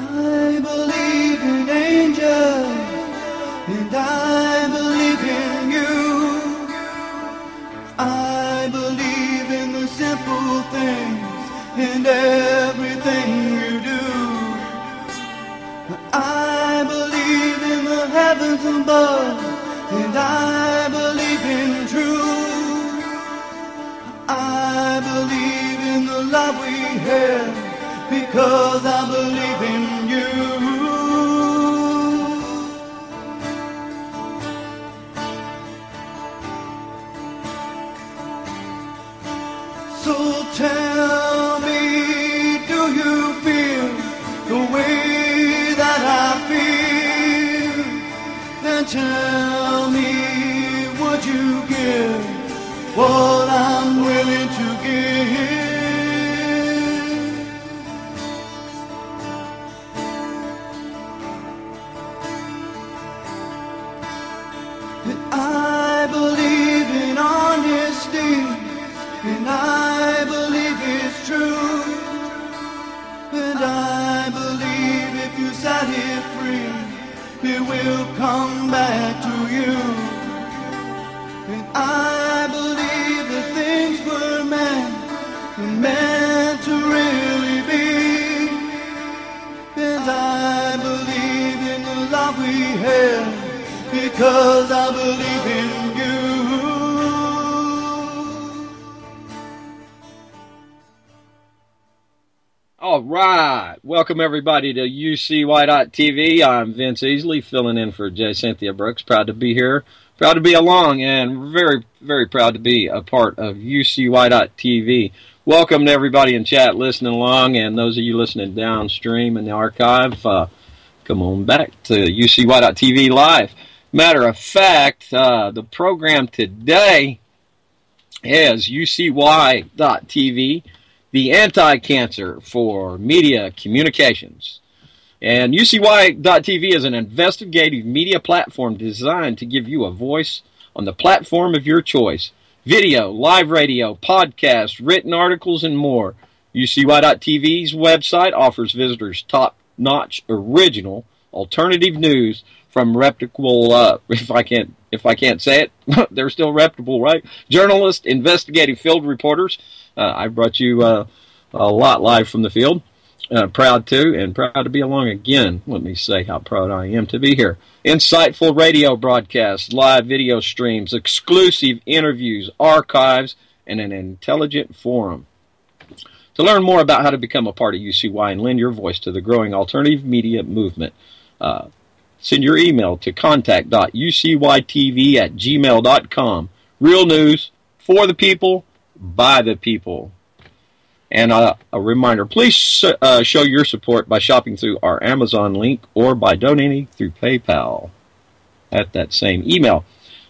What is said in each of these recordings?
I believe in angels, and I believe in you. I believe in the simple things in everything you do. I believe in the heavens above, and I believe in truth. I believe in the love we have, because I believe in you. So tell me, do you feel the way that I feel? Then tell me, would you give what I'm willing to give? And I believe in honesty, and I believe it's true. And I believe if you set it free, it will come back to you. And I believe the things were meant to really be. And I believe in the love we have, because I believe in you. All right. Welcome, everybody, to UCY.TV. I'm Vince Easley, filling in for J. Cynthia Brooks. Proud to be here. Proud to be along, and very, very proud to be a part of UCY.TV. Welcome to everybody in chat listening along, and those of you listening downstream in the archive, come on back to UCY.TV Live. Matter of fact, the program today is UCY.TV, the anti-cancer for media communications. And UCY.TV is an investigative media platform designed to give you a voice on the platform of your choice. Video, live radio, podcasts, written articles, and more. UCY.TV's website offers visitors top-notch, original, alternative news from reputable, if I can't say it, they're still reputable, right? Journalists, investigative field reporters. I brought you a lot live from the field. Proud to be along again. Let me say how proud I am to be here. Insightful radio broadcasts, live video streams, exclusive interviews, archives, and an intelligent forum. To learn more about how to become a part of UCY and lend your voice to the growing alternative media movement, send your email to contact.ucytv@gmail.com. Real news for the people, by the people. And a reminder, please show your support by shopping through our Amazon link or by donating through PayPal at that same email.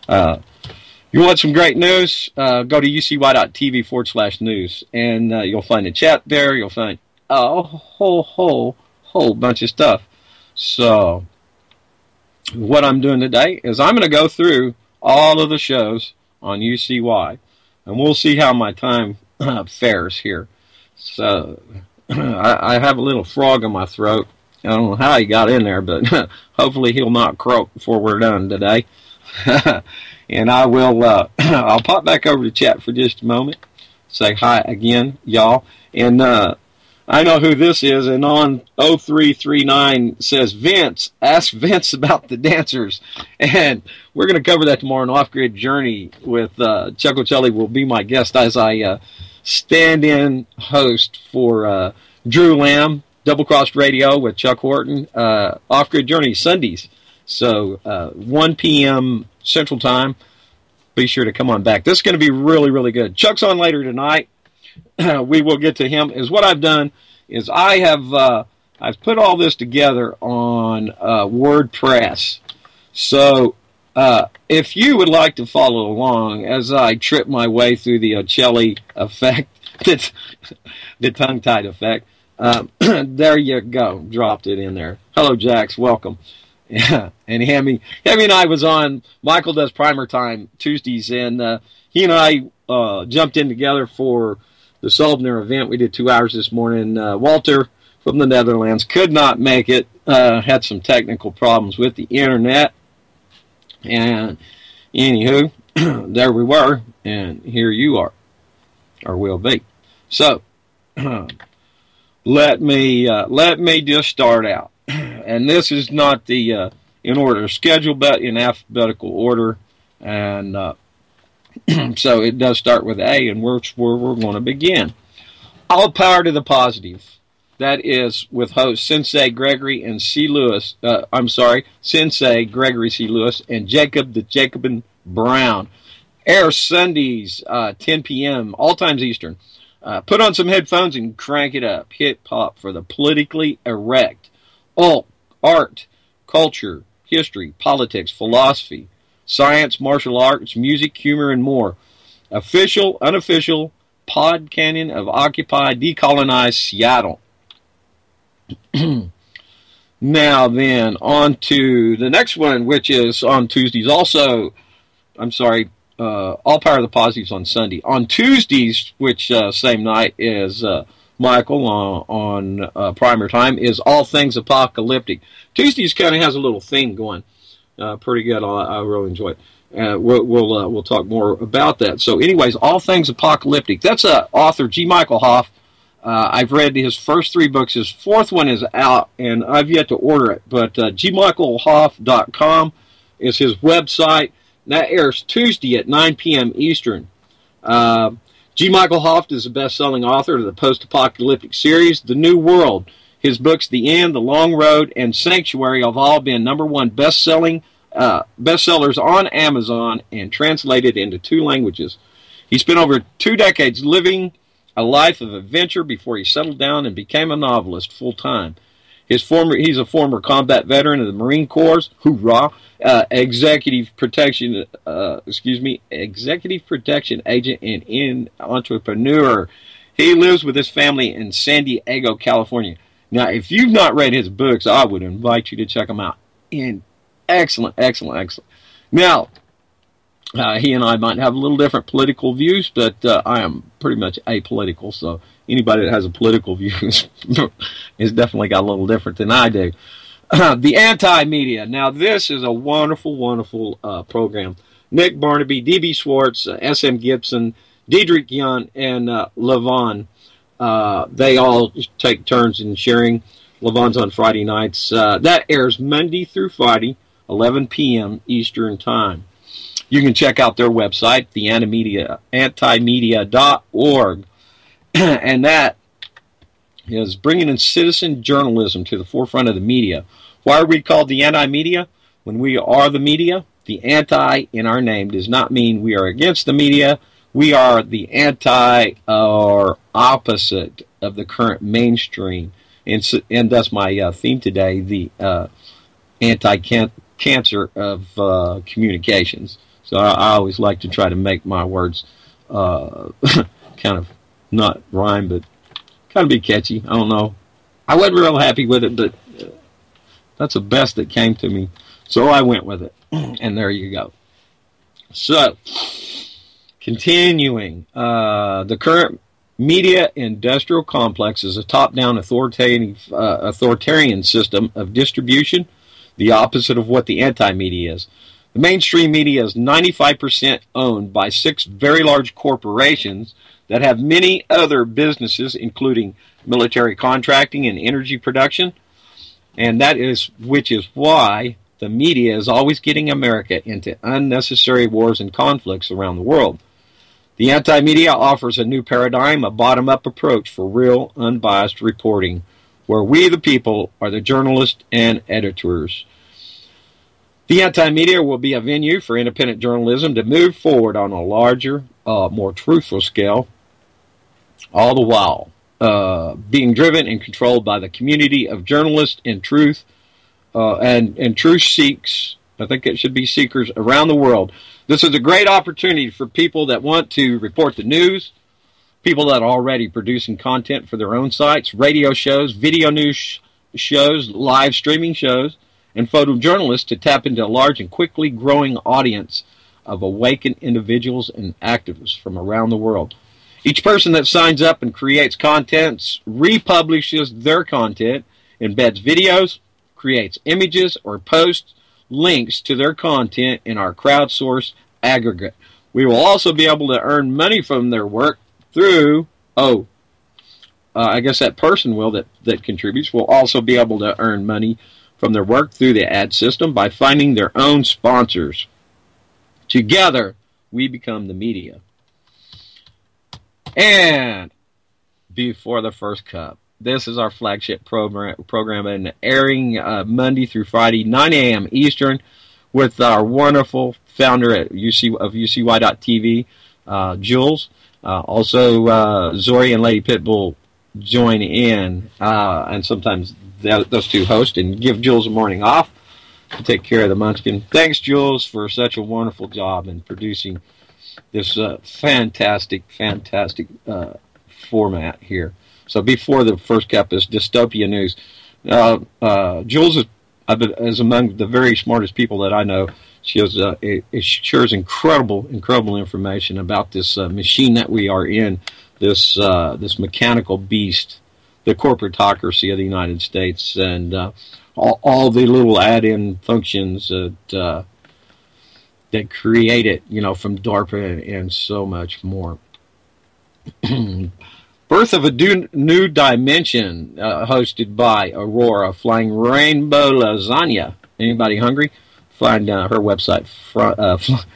You want some great news? Go to ucy.tv/news, and you'll find a chat there. You'll find a whole bunch of stuff. So what I'm doing today is I'm going to go through all of the shows on UCY, and we'll see how my time fares here. So I have a little frog in my throat. I don't know how he got in there, but hopefully he'll not croak before we're done today. And I will I'll pop back over to chat for just a moment. Say hi again, y'all. And I know who this is, and on 0339 says, Vince, ask Vince about the dancers. And we're going to cover that tomorrow on Off-Grid Journey with Chuck Ocelli will be my guest as I stand-in host for Drew Lamb, Double Crossed Radio with Chuck Horton, Off-Grid Journey Sundays. So 1 p.m. Central Time. Be sure to come on back. This is going to be really, really good. Chuck's on later tonight. We will get to him. Is what I've done is I've put all this together on WordPress. So if you would like to follow along as I trip my way through the Ocelli effect, the tongue-tied effect, there you go. Dropped it in there. Hello, Jax. Welcome. Yeah, and Hammy and I was on Michael Does Primer Time Tuesdays, and he and I jumped in together for the Solbner event. We did 2 hours this morning. Walter from the Netherlands could not make it, had some technical problems with the internet, and anywho, there we were, and here you are, or will be. So, let me just start out, and this is not the in order schedule, but in alphabetical order, and so it does start with A, and where we're going to begin. All power to the positive. That is with hosts Sensei Gregory and C. Lewis. Sensei Gregory C. Lewis and Jacob the Jacobin Brown. Airs Sundays, 10 p.m. all times Eastern. Put on some headphones and crank it up. Hip hop for the politically erect. Alt, art, culture, history, politics, philosophy, science, martial arts, music, humor, and more. Official, unofficial, pod canyon of Occupy, Decolonize Seattle. Now then, on to the next one, which is on Tuesdays also. All Power of the Positives on Sunday. On Tuesdays, which same night is Michael on Primer Time, is All Things Apocalyptic. Tuesdays kind of has a little theme going. Pretty good. I really enjoy it. We'll talk more about that. So anyways, All Things Apocalyptic. That's author G. Michael Hoff. I've read his first 3 books. His 4th one is out, and I've yet to order it. But gmichaelhoff.com is his website. That airs Tuesday at 9 p.m. Eastern. G. Michael Hoff is a best-selling author of the post-apocalyptic series, The New World. His books, The End, The Long Road, and Sanctuary have all been #1 bestsellers on Amazon and translated into 2 languages. He spent over 2 decades living a life of adventure before he settled down and became a novelist full-time. He's a former combat veteran of the Marine Corps, hoorah, executive protection agent and entrepreneur. He lives with his family in San Diego, California. Now, if you've not read his books, I would invite you to check them out. And excellent. Now, he and I might have a little different political views, but I am pretty much apolitical, so anybody that has a political view is definitely got a little different than I do. The Anti-Media. Now, this is a wonderful program. Nick Barnaby, D.B. Schwartz, S.M. Gibson, Diedrich Young, and Levon. They all take turns in sharing. Levon's on Friday nights. That airs Monday through Friday, 11 p.m. Eastern Time. You can check out their website, the antimedia.org. And that is bringing in citizen journalism to the forefront of the media. Why are we called the anti-media? When we are the media, the anti in our name does not mean we are against the media. We are the anti or opposite of the current mainstream. And that's my theme today, the anti-cancer of communications. So I always like to try to make my words kind of not rhyme, but kind of be catchy. I don't know. I wasn't real happy with it, but that's the best that came to me. So I went with it. And there you go. So, continuing. The current media industrial complex is a top-down authoritarian system of distribution, the opposite of what the anti-media is. The mainstream media is 95% owned by 6 very large corporations that have many other businesses, including military contracting and energy production, and which is why the media is always getting America into unnecessary wars and conflicts around the world. The anti-media offers a new paradigm, a bottom-up approach for real, unbiased reporting, where we, the people, are the journalists and editors. The anti-media will be a venue for independent journalism to move forward on a larger, more truthful scale, all the while being driven and controlled by the community of journalists and truth seeks. I think it should be seekers around the world. This is a great opportunity for people that want to report the news, people that are already producing content for their own sites, radio shows, video news shows, live streaming shows, and photojournalists to tap into a large and quickly growing audience of awakened individuals and activists from around the world. Each person that signs up and creates contents republishes their content, embeds videos, creates images, or posts links to their content in our crowdsourced aggregate. We will also be able to earn money from their work through, I guess that person that contributes will also be able to earn money from their work through the ad system by finding their own sponsors. Together, we become the media. And before the first cup, this is our flagship program and airing Monday through Friday, 9 a.m. Eastern, with our wonderful founder at UCY.TV, Jules. Also, Zori and Lady Pitbull join in, and sometimes those two host and give Jules a morning off to take care of the Munchkin. Thanks, Jules, for such a wonderful job in producing this fantastic format here. So before the first cup is Dystopia News. Jules is among the very smartest people that I know. She shares incredible information about this machine that we are in, this mechanical beast, the corporatocracy of the United States, and all the little add-in functions that create it, from DARPA and so much more. Birth of a New Dimension, hosted by Aurora, Flying Rainbow Lasagna. Anybody hungry? Find her website,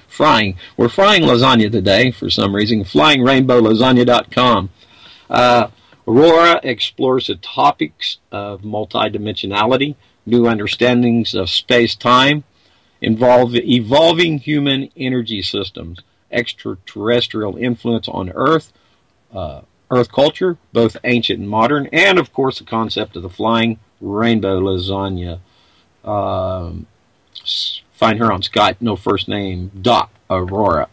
Frying. We're frying lasagna today for some reason. FlyingRainbowLasagna.com. Aurora explores the topics of multidimensionality, new understandings of space-time, evolving human energy systems, extraterrestrial influence on Earth, Earth culture, both ancient and modern, and of course the concept of the flying rainbow lasagna. Find her on Skype, no first name, Aurora,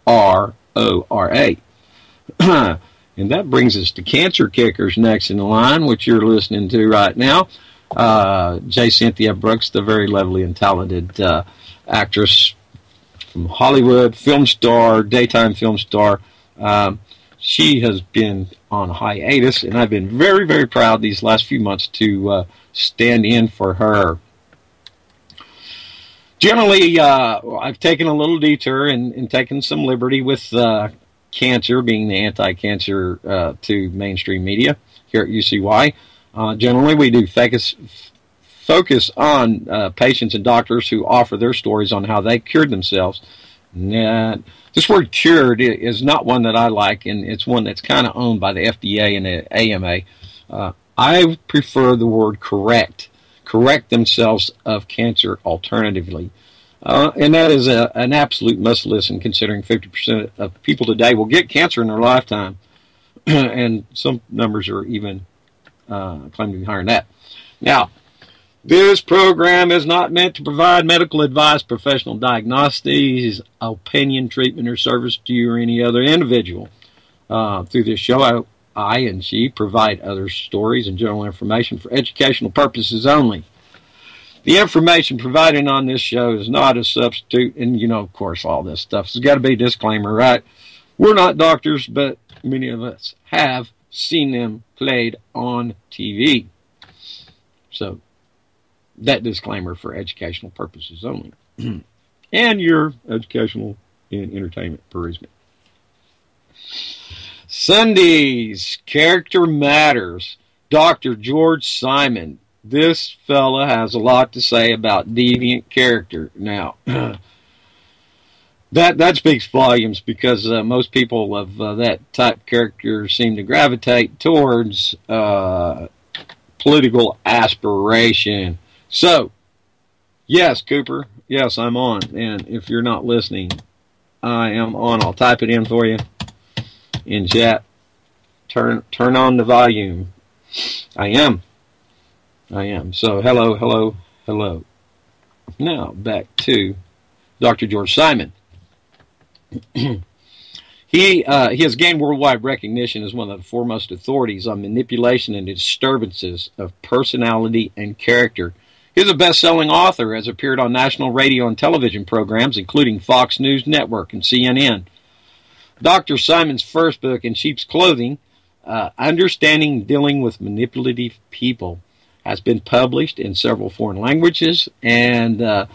Aurora. And that brings us to Cancer Kickers next in the line, which you're listening to right now. J. Cynthia Brooks, the very lovely and talented actress from Hollywood, film star, daytime film star. She has been on hiatus, and I've been very, very proud these last few months to stand in for her. Generally, I've taken a little detour and taken some liberty with cancer, being the anti-cancer to mainstream media here at UCY. Generally, we do focus on patients and doctors who offer their stories on how they cured themselves. This word cured is not one that I like, and it's one that's kind of owned by the FDA and the AMA. I prefer the word correct themselves of cancer alternatively. And that is an absolute must listen, considering 50% of people today will get cancer in their lifetime. And some numbers are even claiming to be higher than that. Now, this program is not meant to provide medical advice, professional diagnosis, opinion, treatment, or service to you or any other individual. Through this show, I and she provide other stories and general information for educational purposes only. The information provided on this show is not a substitute, and of course, all this stuff has got to be a disclaimer, right? We're not doctors, but many of us have seen them played on TV. So, that disclaimer for educational purposes only. And your educational and entertainment perusement. Sundays, Character Matters. Dr. George Simon. This fella has a lot to say about deviant character. Now, that speaks volumes, because most people of that type character seem to gravitate towards political aspiration. So, yes, Cooper, yes, I'm on. And if you're not listening, I am on. I'll type it in for you in chat. Turn on the volume. I am. So, hello. Now, back to Dr. George Simon. He has gained worldwide recognition as one of the foremost authorities on manipulation and disturbances of personality and character. He's a best-selling author, has appeared on national radio and television programs, including Fox News Network and CNN. Dr. Simon's first book, In Sheep's Clothing, Understanding Dealing with Manipulative People, has been published in several foreign languages and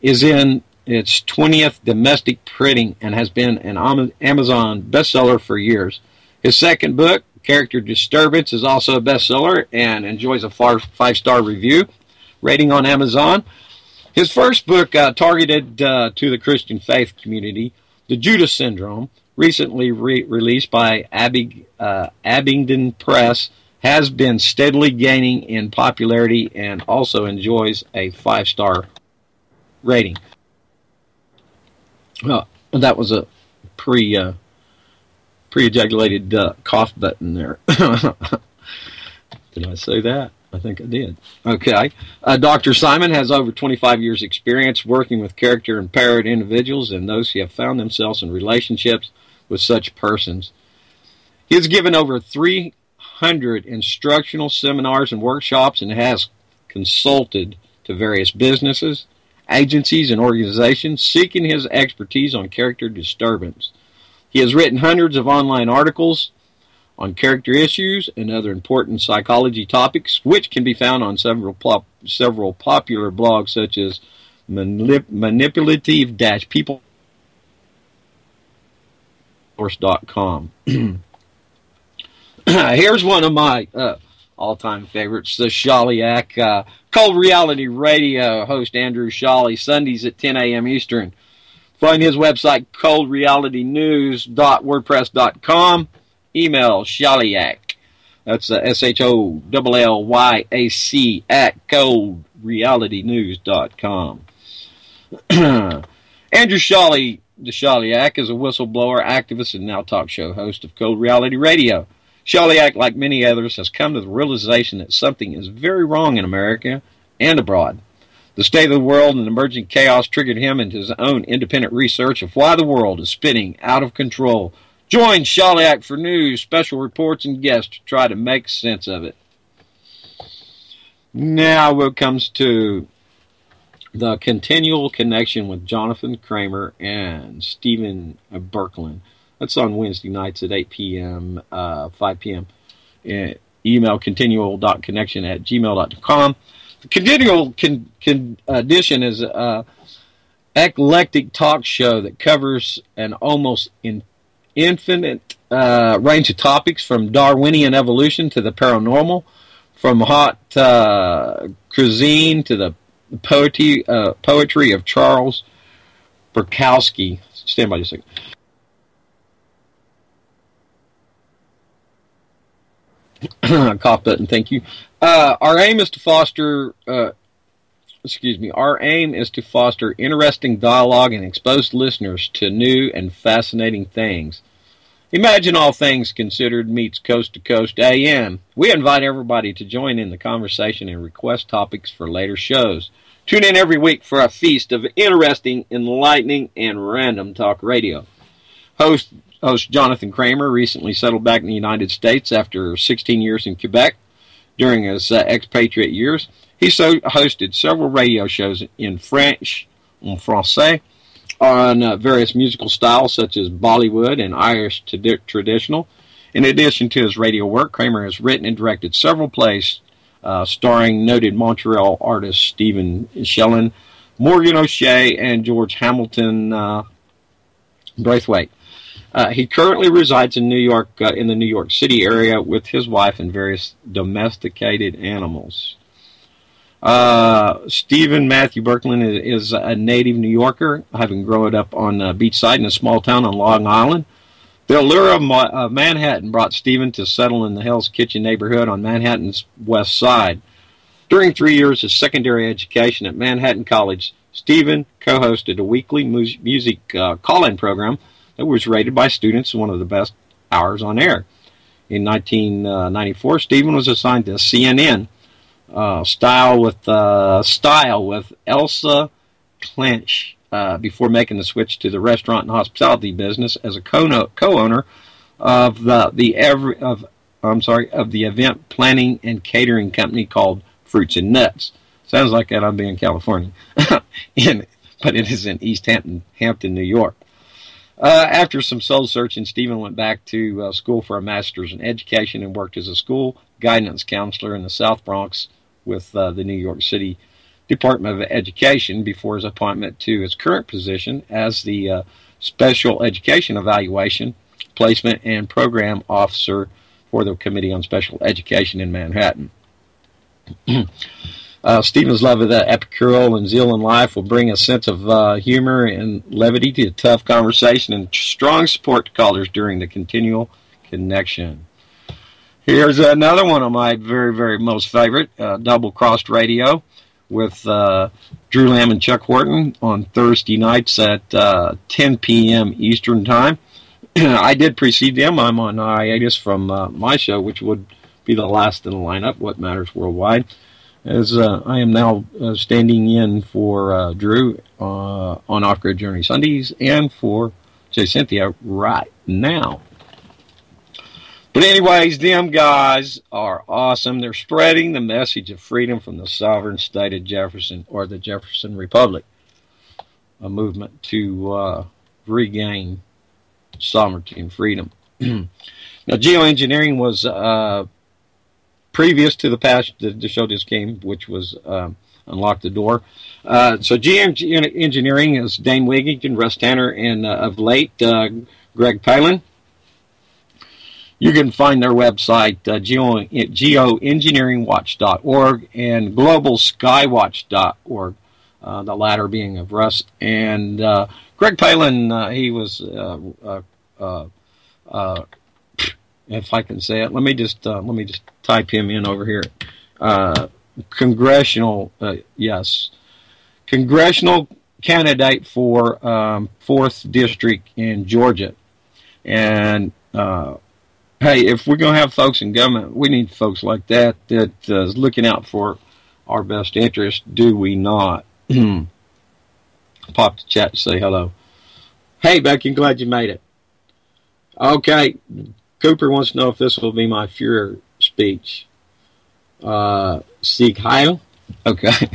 is in its 20th domestic printing and has been an Amazon bestseller for years. His second book, Character Disturbance, is also a bestseller and enjoys a 5-star review rating on Amazon. His first book, targeted to the Christian faith community, The Judas Syndrome, recently released by Abingdon Press, has been steadily gaining in popularity and also enjoys a 5-star rating. That was a pre-ejaculated cough button there. Did I say that? I think I did. Okay. Dr. Simon has over 25 years' experience working with character-impaired individuals and those who have found themselves in relationships with such persons. He has given over 300 instructional seminars and workshops and has consulted to various businesses, agencies, and organizations seeking his expertise on character disturbance. He has written hundreds of online articles on character issues and other important psychology topics, which can be found on several popular blogs such as manipulative-people.com. Here's one of my all-time favorites, the Shaliak. Cold Reality Radio host Andrew Shawley, Sundays at 10 a.m. Eastern. Find his website, coldrealitynews.wordpress.com. Email Shaliak. That's SHOLLYAC at coldrealitynews.com. Andrew Shawley, the Shaliak, is a whistleblower, activist, and now talk show host of Cold Reality Radio. Shaliak, like many others, has come to the realization that something is very wrong in America and abroad. The state of the world and emerging chaos triggered him into his own independent research of why the world is spinning out of control. Join Shaliak for news, special reports, and guests to try to make sense of it. Now it comes to the continual connection with Jonathan Kramer and Stephen Berkland. That's on Wednesday nights at 8 p.m., 5 p.m. Email continual.connection@gmail.com. The Continual Edition is an eclectic talk show that covers an almost infinite range of topics, from Darwinian evolution to the paranormal, from hot cuisine to the poetry of Charles Bukowski. Stand by just a second. Cough button, thank you. Our aim is to foster interesting dialogue and expose listeners to new and fascinating things. Imagine All Things Considered meets Coast to Coast AM. We invite everybody to join in the conversation and request topics for later shows. Tune in every week for a feast of interesting, enlightening, and random talk radio. Host Jonathan Kramer recently settled back in the United States after 16 years in Quebec. During his expatriate years, he hosted several radio shows in French, en français, on various musical styles such as Bollywood and Irish traditional. In addition to his radio work, Kramer has written and directed several plays starring noted Montreal artists Stephen Shellen, Morgan O'Shea, and George Hamilton Braithwaite. He currently resides in New York, in the New York City area, with his wife and various domesticated animals. Stephen Matthew Berkland is a native New Yorker, having grown up on beachside in a small town on Long Island. The allure of Manhattan brought Stephen to settle in the Hell's Kitchen neighborhood on Manhattan's west side. During 3 years of secondary education at Manhattan College, Stephen co-hosted a weekly music call-in program that was rated by students as one of the best hours on air. In 1994, Stephen was assigned to CNN Style with Elsa Clench before making the switch to the restaurant and hospitality business as a co-owner of the event planning and catering company called Fruits and Nuts. Sounds like that I'll be in California, but it is in East Hampton, New York. After some soul searching, Stephen went back to school for a master's in education and worked as a school guidance counselor in the South Bronx with the New York City Department of Education before his appointment to his current position as the Special Education Evaluation, Placement, and Program Officer for the Committee on Special Education in Manhattan. Stephen's love of the epicureal and zeal in life will bring a sense of humor and levity to a tough conversation and strong support to callers during the continual connection. Here's another one of my very, very most favorite, Double Crossed Radio with Drew Lamb and Chuck Horton on Thursday nights at 10 p.m. Eastern Time. I did precede them. I'm on hiatus from my show, which would be the last in the lineup, What Matters Worldwide, as I am now standing in for Drew on Off-Grid Journey Sundays and for Jay Cynthia right now. But anyways, them guys are awesome. They're spreading the message of freedom from the sovereign state of Jefferson, or the Jefferson Republic, a movement to regain sovereignty and freedom. Now, geoengineering was previous to the show just came, which was Unlock the Door. So geoengineering is Dane Wigington, Russ Tanner, and of late, Greg Palin. You can find their website, geoengineeringwatch.org and globalskywatch.org, the latter being of Russ. And Greg Palin, he was, if I can say it, let me just type him in over here. Congressional candidate for 4th District in Georgia. And hey, if we're going to have folks in government, we need folks like that is looking out for our best interest, do we not? Pop the chat to say hello. Hey, Becky, glad you made it. Okay, Cooper wants to know if this will be my Führer speech. Sieg Heil? Okay.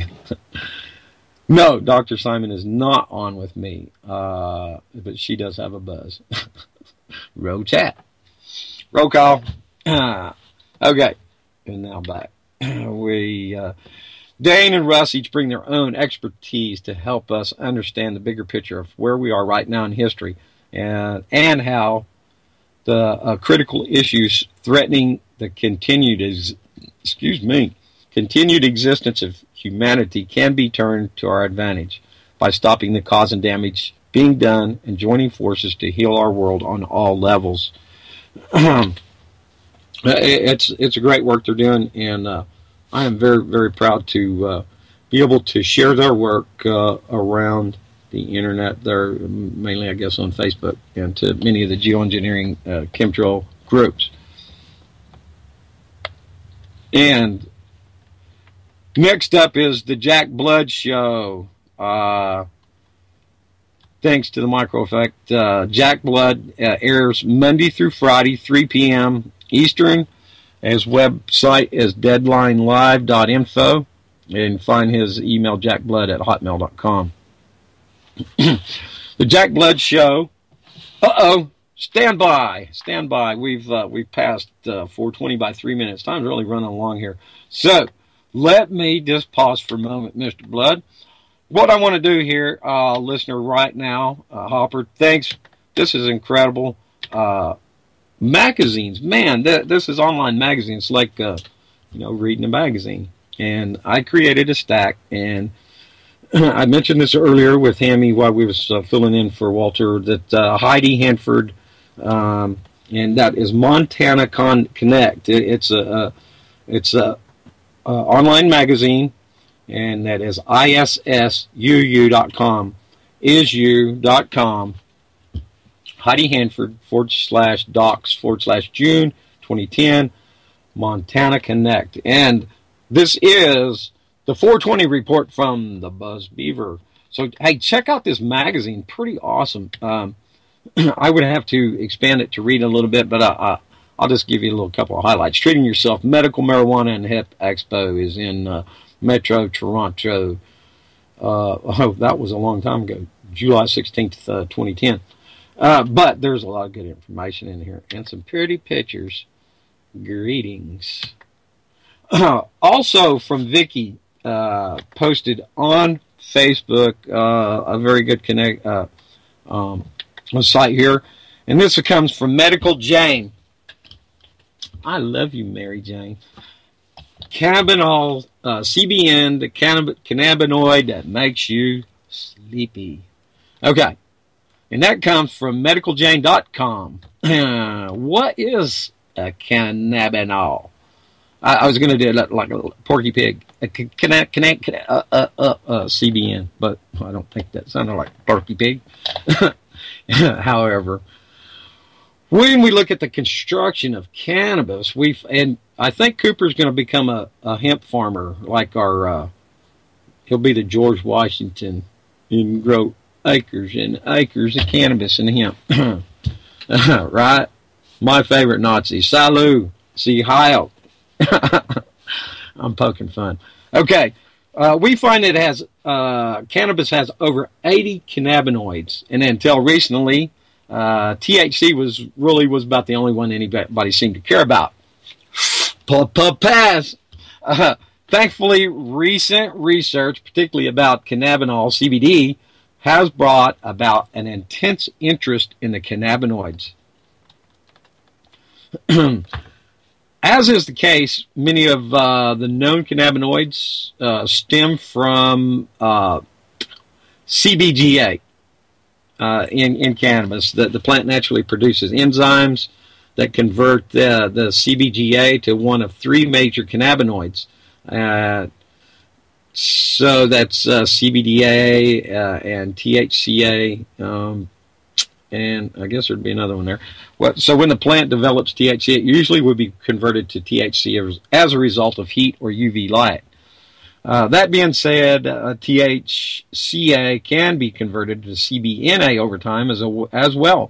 No, Dr. Simon is not on with me, but she does have a buzz. Roll chat. Roll call. Okay. And now back. Dane and Russ each bring their own expertise to help us understand the bigger picture of where we are right now in history and how the critical issues threatening the continued existence of humanity can be turned to our advantage by stopping the cause and damage being done and joining forces to heal our world on all levels. It's a great work they're doing, and I am very, very proud to be able to share their work around the internet. They're mainly, I guess, on Facebook and to many of the geoengineering chemtrail groups. And next up is the Jack Blood Show. Thanks to the Micro Effect. Jack Blood airs Monday through Friday, 3 p.m. Eastern. His website is deadlinelive.info. And find his email, jackblood@hotmail.com. The Jack Blood Show. Stand by. We've passed 4:20 by 3 minutes. Time's really running along here. So let me just pause for a moment, Mr. Blood. What I want to do here, listener, right now, Hopper, thanks. This is incredible. Magazines, man, this is online magazines, like reading a magazine. And I created a stack, and I mentioned this earlier with Hammy while we was filling in for Walter, that Heidi Hanford, and that is Montana Connect. It's a online magazine, and that is issuu.com, isu.com. Heidi Hanford /docs/June 2010, Montana Connect. And this is the 420 report from the Buzz Beaver. So, hey, check out this magazine. Pretty awesome. I would have to expand it to read a little bit, but I'll just give you a little couple of highlights. Treating Yourself, Medical Marijuana and Hemp Expo is in Metro Toronto. That was a long time ago, July 16th, 2010. But there's a lot of good information in here and some pretty pictures. Greetings. Also from Vicky, posted on Facebook, a very good site here. And this comes from Medical Jane. I love you, Mary Jane. Cannabinol, CBN, the cannabinoid that makes you sleepy. Okay. And that comes from MedicalJane.com. What is a cannabinol? I was going to do it like a Porky Pig. CBN, but I don't think that sounded like Porky Pig. However, when we look at the construction of cannabis, and I think Cooper's going to become a hemp farmer, like he'll be the George Washington and grow acres and acres of cannabis and hemp. Right? My favorite Nazi. Salut. See Heil. I'm poking fun. Okay. We find it has cannabis has over 80 cannabinoids, and until recently, THC was about the only one anybody seemed to care about. Pass. Thankfully, recent research, particularly about cannabinol (CBD), has brought about an intense interest in the cannabinoids. As is the case, many of the known cannabinoids stem from CBGA in cannabis. The plant naturally produces enzymes that convert the CBGA to one of three major cannabinoids. So that's CBDA and THCA, and I guess there'd be another one there. So when the plant develops THC, it usually would be converted to THC as a result of heat or UV light. That being said, THCA can be converted to CBNA over time as well.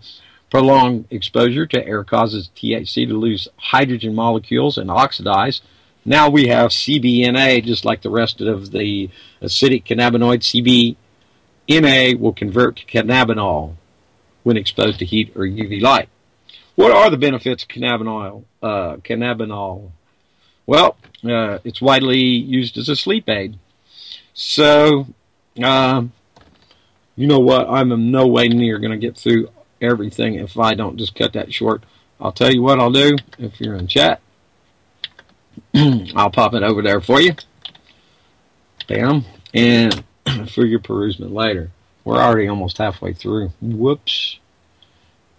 Prolonged exposure to air causes THC to lose hydrogen molecules and oxidize. Now we have CBNA, just like the rest of the acidic cannabinoid. CBNA will convert to cannabinol when exposed to heat or UV light. What are the benefits of cannabinol? Well, it's widely used as a sleep aid. So, you know what? I'm in no way near going to get through everything if I don't just cut that short. I'll tell you what I'll do if you're in chat. I'll pop it over there for you. Bam. And for your perusement later. We're already almost halfway through. Whoops.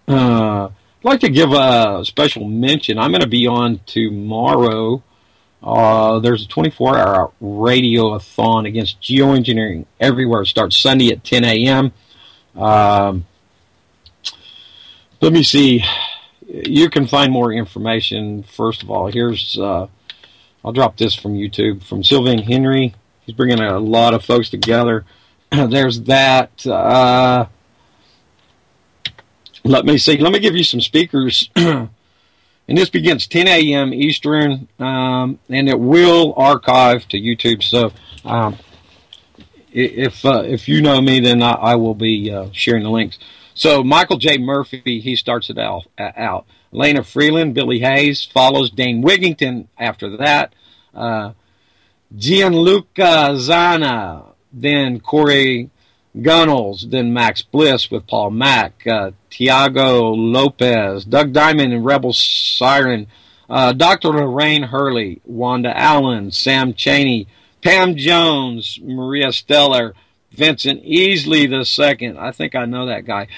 I'd like to give a special mention. I'm going to be on tomorrow. There's a 24-hour radiothon against geoengineering everywhere. It starts Sunday at 10 a.m. Let me see. You can find more information. First of all, here's... I'll drop this from YouTube, from Sylvain Henry. He's bringing a lot of folks together. There's that. Let me see. Let me give you some speakers. And this begins 10 a.m. Eastern, and it will archive to YouTube. So if you know me, then I will be sharing the links. So Michael J. Murphy, he starts it out. Elena Freeland, Billy Hayes follows. Dane Wigington after that. Gianluca Zana, then Corey Gunnels, then Max Bliss with Paul Mack, Tiago Lopez, Doug Diamond and Rebel Siren, Dr. Lorraine Hurley, Wanda Allen, Sam Chaney, Pam Jones, Maria Steller, Vincent Easley II, I think I know that guy,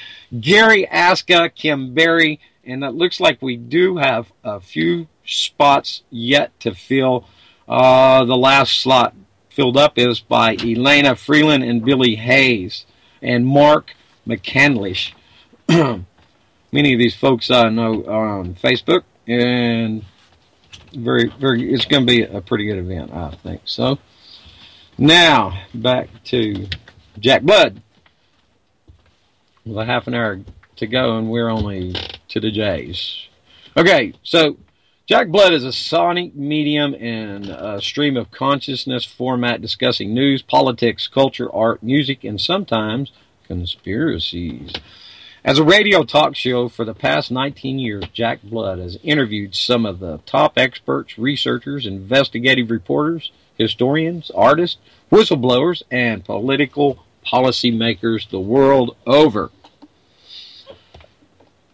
Gary Aska, Kim Berry, and it looks like we do have a few spots yet to fill. The last slot filled up is by Elena Freeland and Billy Hayes and Mark McCandlish. Many of these folks I know are on Facebook, and it's going to be a pretty good event, I think. So now back to Jack Blood. With a half an hour to go, and we're only to the J's. Okay, so Jack Blood is a sonic medium and a stream of consciousness format discussing news, politics, culture, art, music, and sometimes conspiracies. As a radio talk show for the past 19 years, Jack Blood has interviewed some of the top experts, researchers, investigative reporters, historians, artists, whistleblowers, and political policymakers the world over.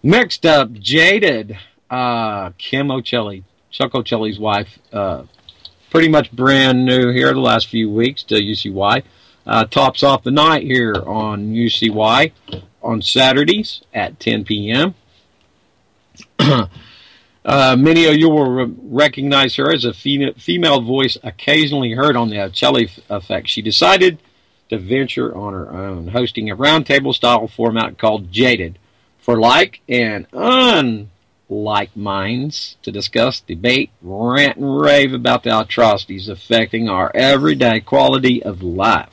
Next up, Jaded, Kim O'Chelly, Chuck O'Chelly's wife, pretty much brand new here the last few weeks to UCY. Tops off the night here on UCY on Saturdays at 10 p.m. Many of you will recognize her as a female voice occasionally heard on the O'Chelly Effect. She decided to venture on her own, hosting a roundtable style format called Jaded for like and unlike minds to discuss, debate, rant, and rave about the atrocities affecting our everyday quality of life.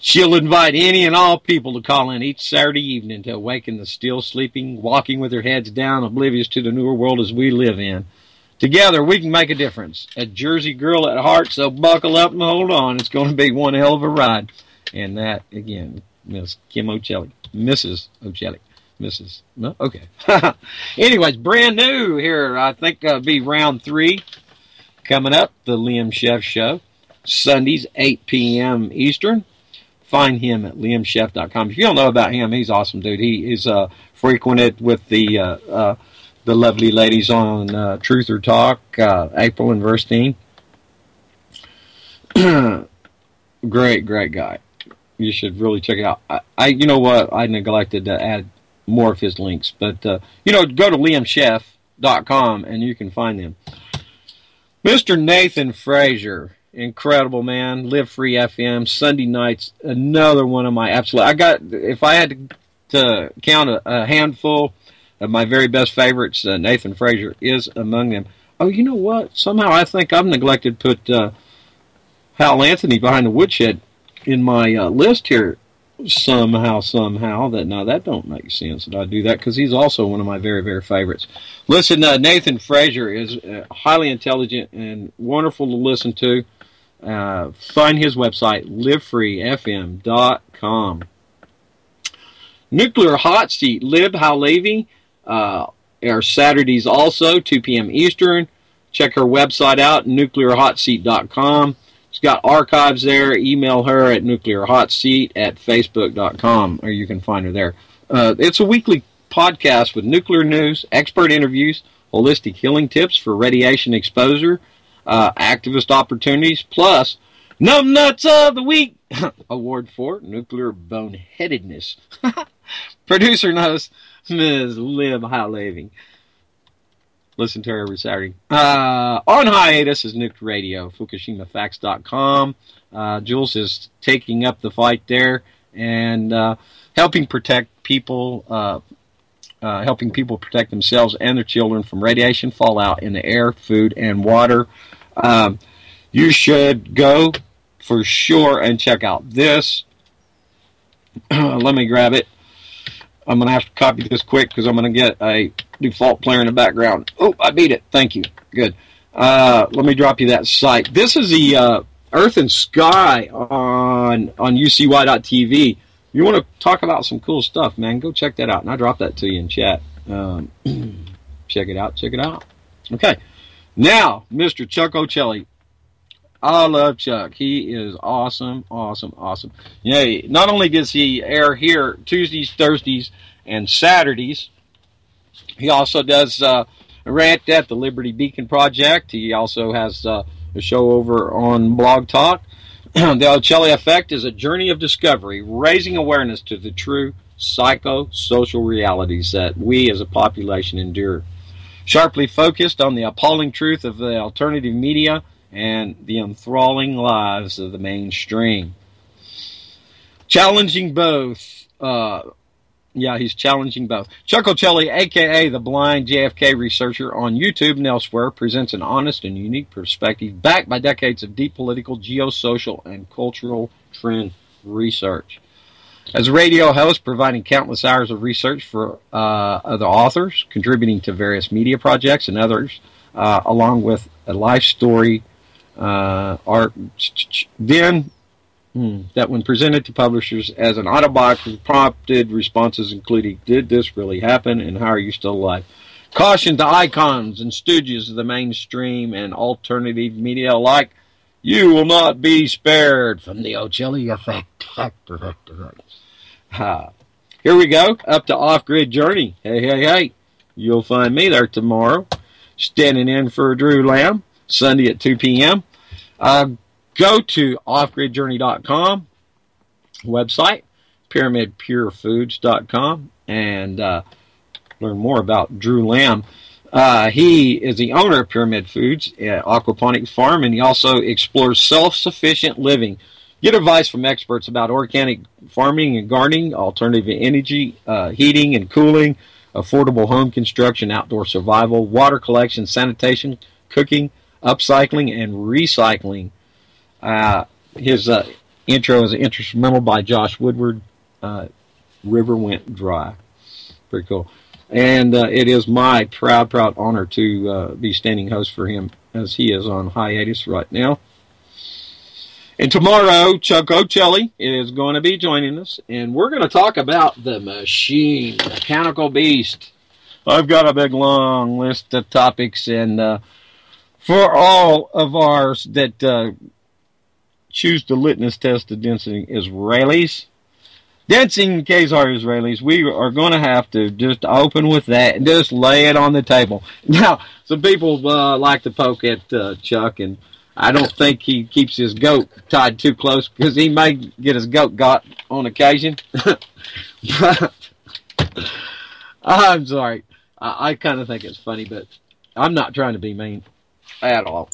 She'll invite any and all people to call in each Saturday evening to awaken the still sleeping, walking with their heads down, oblivious to the newer world as we live in. Together, we can make a difference. A Jersey girl at heart, so buckle up and hold on. It's going to be one hell of a ride. And that, again, Miss Kim O'Chelly. Mrs. O'Chelly. Mrs. No? Okay. Anyways, brand new here. I think be round 3 coming up. The Liam Chef Show. Sundays, 8 p.m. Eastern. Find him at liamchef.com. If you don't know about him, he's awesome, dude. He is frequented with the lovely ladies on Truth or Talk, April and Verstein. Great guy. You should really check it out. You know what? I neglected to add more of his links, but go to liamchef.com and you can find him. Mr. Nathan Frazier. Incredible, man. Live Free FM, Sunday nights, another one of my absolute... if I had to count a handful of my very best favorites, Nathan Frazier is among them. Oh, you know what? Somehow I think I've neglected to put Hal Anthony behind the woodshed in my list here. Somehow, that don't make sense that I do that, because he's also one of my very, very favorites. Listen, Nathan Frazier is highly intelligent and wonderful to listen to. Find his website, livefreefm.com. Nuclear Hot Seat, Lib Halevi, are Saturdays also, 2 p.m. Eastern. Check her website out, nuclearhotseat.com. She's got archives there. Email her at nuclearhotseat@facebook.com, or you can find her there. It's a weekly podcast with nuclear news, expert interviews, holistic healing tips for radiation exposure, activist opportunities, plus Numbnuts of the Week award for nuclear boneheadedness. Producer knows Ms. Liv Halevi. Listen to her every Saturday. On hiatus is Nuke Radio, FukuShimaFacts.com. Jules is taking up the fight there and helping people protect themselves and their children from radiation fallout in the air, food, and water. You should go for sure and check out this. Let me grab it. I'm going to have to copy this quick because I'm going to get a default player in the background. Oh, I beat it. Thank you. Good. Let me drop you that site. This is the Earth and Sky on UCY.tv. You want to talk about some cool stuff, man, go check that out. And I dropped that to you in chat. Check it out. Okay. Now, Mr. Chuck O'Chelly. I love Chuck. He is awesome. Yeah, not only does he air here Tuesdays, Thursdays, and Saturdays, he also does a rant at the Liberty Beacon Project. He also has a show over on Blog Talk. The O'Chelly Effect is a journey of discovery, raising awareness to the true psychosocial realities that we as a population endure. Sharply focused on the appalling truth of the alternative media and the enthralling lives of the mainstream. Challenging both. He's challenging both. Chuck O'Chelly, a.k.a. the blind JFK researcher on YouTube and elsewhere, presents an honest and unique perspective backed by decades of deep political, geosocial, and cultural trend research. As a radio host, providing countless hours of research for other authors, contributing to various media projects and others, along with a life story, art. Then that when presented to publishers as an autobiography, prompted responses including, did this really happen, and how are you still alive? Caution to icons and stooges of the mainstream and alternative media alike, you will not be spared from the O'Chilly effect. Here we go, up to Off-Grid Journey. Hey. You'll find me there tomorrow, standing in for Drew Lamb, Sunday at 2 p.m. Go to offgridjourney.com website, pyramidpurefoods.com, and learn more about Drew Lamb. He is the owner of Pyramid Foods, aquaponics farm, and he also explores self-sufficient living. Get advice from experts about organic farming and gardening, alternative energy, heating and cooling, affordable home construction, outdoor survival, water collection, sanitation, cooking, upcycling, and recycling. His intro is instrumental by Josh Woodward. River Went Dry. Pretty cool. And it is my proud honor to be standing host for him, as he is on hiatus right now. And tomorrow, Chuck O'Chilly is going to be joining us, and we're going to talk about the machine, mechanical beast. I've got a big, long list of topics, and for all of ours that choose the litmus test of dancing Israelis, dancing Khazar Israelis, we are going to have to just open with that and just lay it on the table. Now, some people like to poke at Chuck, and I don't think he keeps his goat tied too close because he may get his goat got on occasion. But I'm sorry. I kind of think it's funny, but I'm not trying to be mean at all.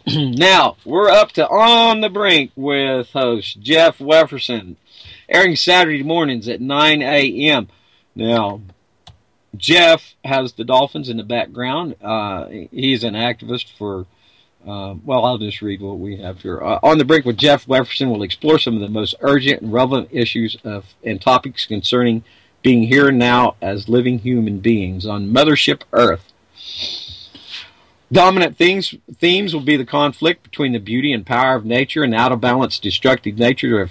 Now, we're up to On the Brink with host Jeff Wefferson, airing Saturday mornings at 9 a.m. Now, Jeff has the Dolphins in the background. He's an activist for well, I'll just read what we have here. On the Brink with Jeff Wefferson will explore some of the most urgent and relevant issues and topics concerning being here and now as living human beings on Mothership Earth. Dominant themes will be the conflict between the beauty and power of nature and the out-of-balance destructive nature of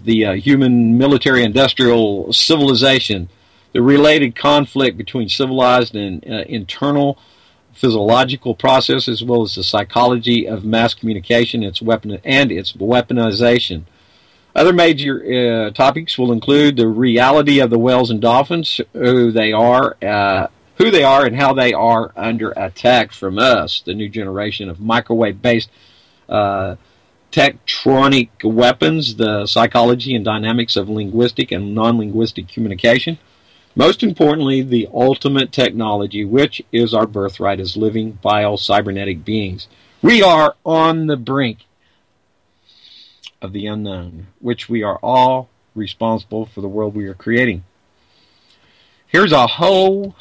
the human military-industrial civilization, the related conflict between civilized and internal physiological process, as well as the psychology of mass communication and its weaponization. Other major topics will include the reality of the whales and dolphins, who they are, and how they are under attack from us, the new generation of microwave-based tectronic weapons, the psychology and dynamics of linguistic and non-linguistic communication. Most importantly, the ultimate technology, which is our birthright as living bio-cybernetic beings. We are on the brink of the unknown, which we are all responsible for the world we are creating. Here's a ho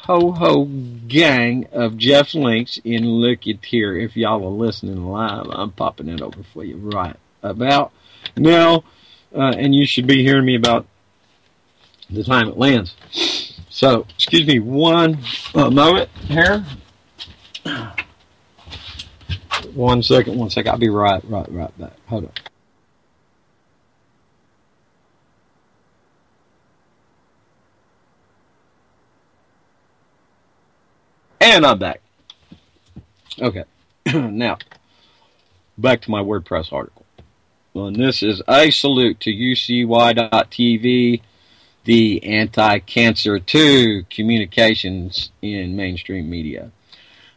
gang of Jeff's links, and look at here. If y'all are listening live, I'm popping it over for you right about now, and you should be hearing me about the time it lands. So, excuse me one moment here. One second. I'll be right back. Hold on. And I'm back. Okay. Now, back to my WordPress article. And this is a salute to UCY.TV, the anti-cancer to communications in mainstream media.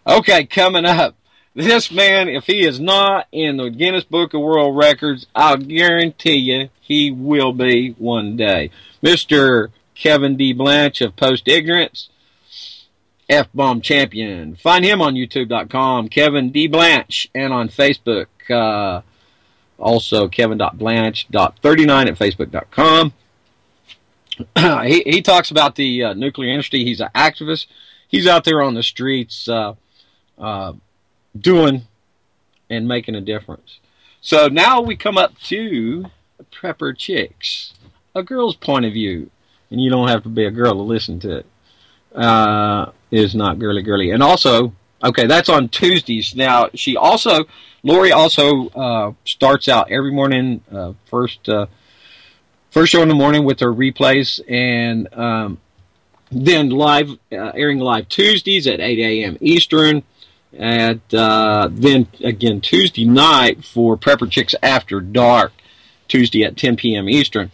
Okay, coming up. This man, if he is not in the Guinness Book of World Records, I'll guarantee you he will be one day. Mr. Kevin D. Blanche of Post Ignorance, F-Bomb Champion. Find him on YouTube.com, Kevin D. Blanche, and on Facebook, also Kevin.Blanche.39 at Facebook.com. He talks about the nuclear industry. He's an activist. He's out there on the streets doing and making a difference. So now we come up to Prepper Chicks, a girl's point of view. And you don't have to be a girl to listen to it. Is not girly. And also, Okay, that's on Tuesdays. Now, Lori also starts out every morning, first show in the morning with her replays, and then airing live Tuesdays at 8 a.m. Eastern, and then again Tuesday night for Prepper Chicks After Dark, Tuesday at 10 p.m. Eastern.